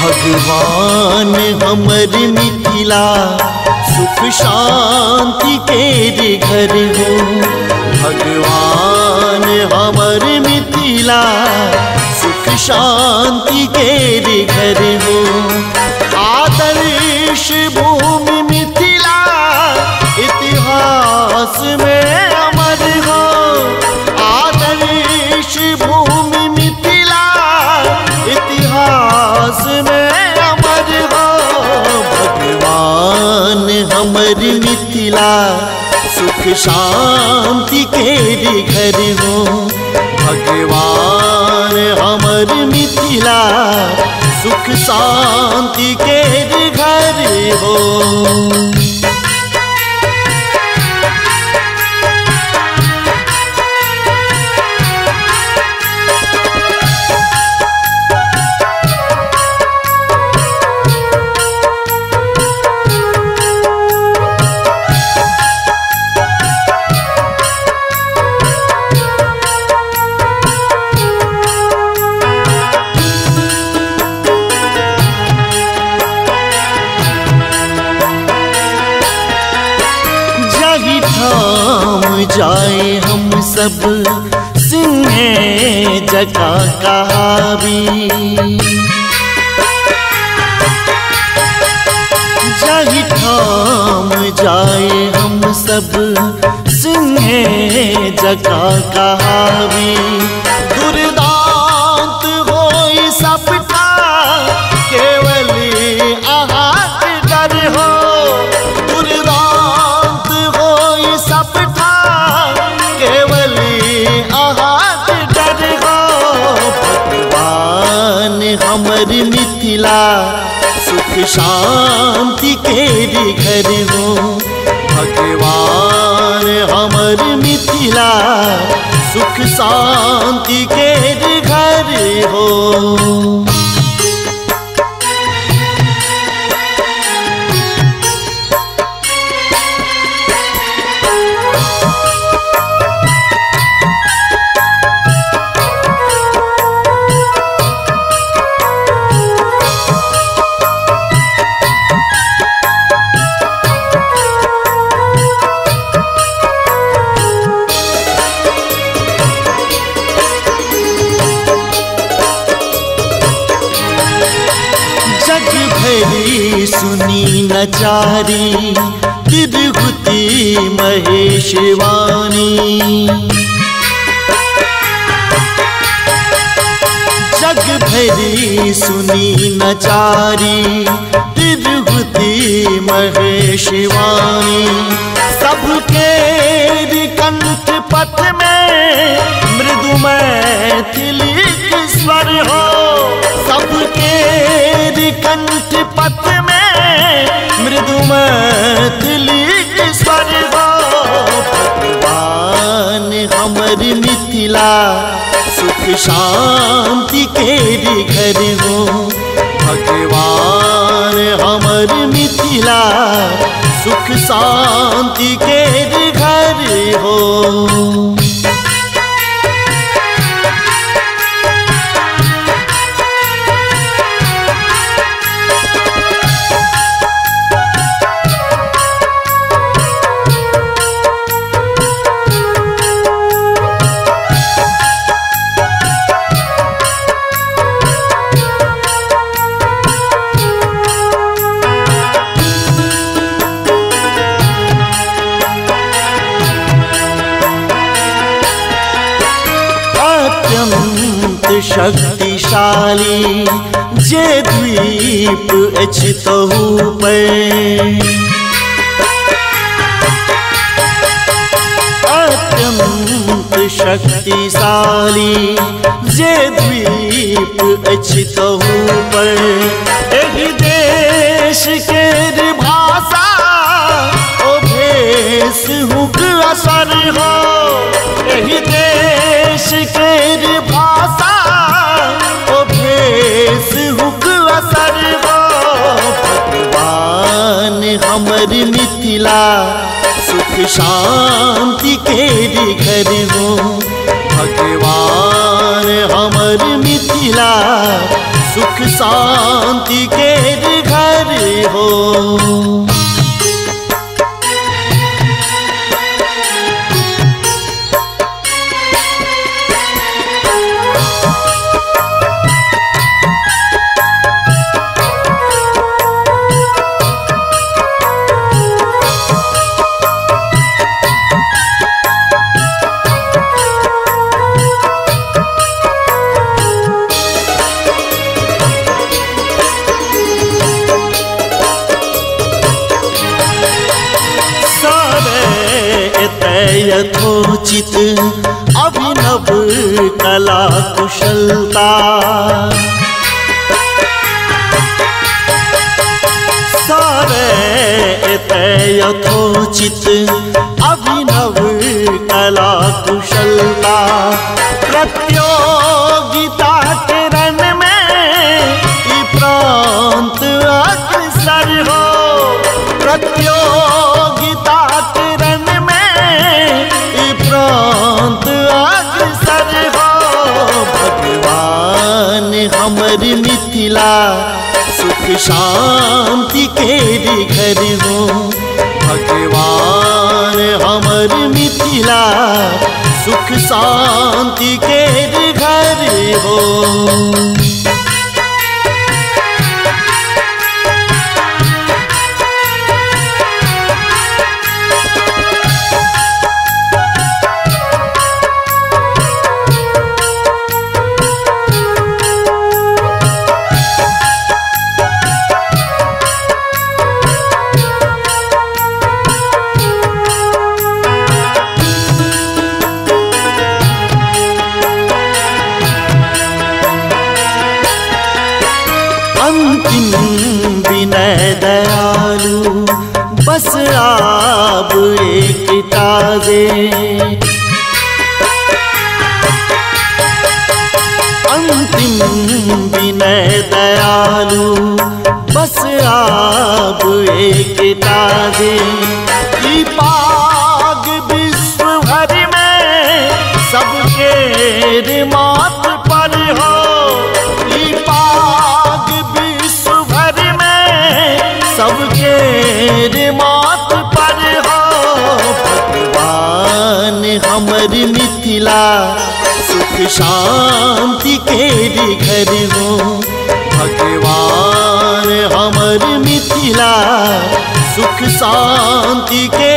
भगवान हमर मिथिला सुख शांति के घर हो। भगवान हमर मिथिला सुख शांति के घर हो। आदर्श भूमि मिथिला इतिहास में अमर हो। आदर्श भूमि मिथिला इतिहास में अमर हो। भगवान हमर मिथिला सुख शांति के घर हो। भगवान हमर मिथिला सुख शांति के घर हो। जाए हम सब सिंहे जका कहावी। जाहि ठाम जाए हम सब सिंहे जका कहावी। दुर्दांत होई सबका केवल आहार डर हो। दुर्दांत होई सबका केवल आहार डर हो। भगवान हमर मिथिला सुख शांति के घर हो। भगवान हमर मिथिला सुख शांति के घर हो। सुनी नचारी तिरहुती महेशवानी। जग भरी सुनी नचारी तिरहुती महेशवानी। सबके कंठ पथ में मृदु मैथिली स्वर हो। सबके कंठ पथ में मृदु मैथिली स्वर हो। भगवान हमर मिथिला सुख शांति के घर हो। भगवान हमर मिथिला सुख शांति के घर हो। शक्तिशाली जे द्वीप अछि तहु पर। अत्यंत शक्तिशाली जे द्वीप अछि तहु पर। एहि देश के भाषा ओ भेष हुक असर हो। एहि देश के भाषा हुक असर हो। भगवान हमर मिथिला सुख शांति के घर हो। भगवान हमर मिथिला सुख शांति के घर हो। यथोचित अभिनव कला कुशलता, सारे यथोचित अभिनव कला कुशलता। प्रतियोगिता के रण में ये प्रांत अग्रसर हो, प्रतियोगिता के रण में प्रांत अग्रसर हो। भगवान हमर मिथिला सुख शांति के घर हो। भगवान हमर मिथिला सुख शांति के घर हो। अंतिम विनय दयालु बस आप एक ताजे, अंतिम विनय दयालु बस आप एक ताजे। ई पाग विश्व भर में सबके मात पर हो, ई पाग विश्व भर में सबके मात पर हो। भगवान हमर मिथिला सुख शांति के घर हो। भगवान हमर मिथिला सुख शांति के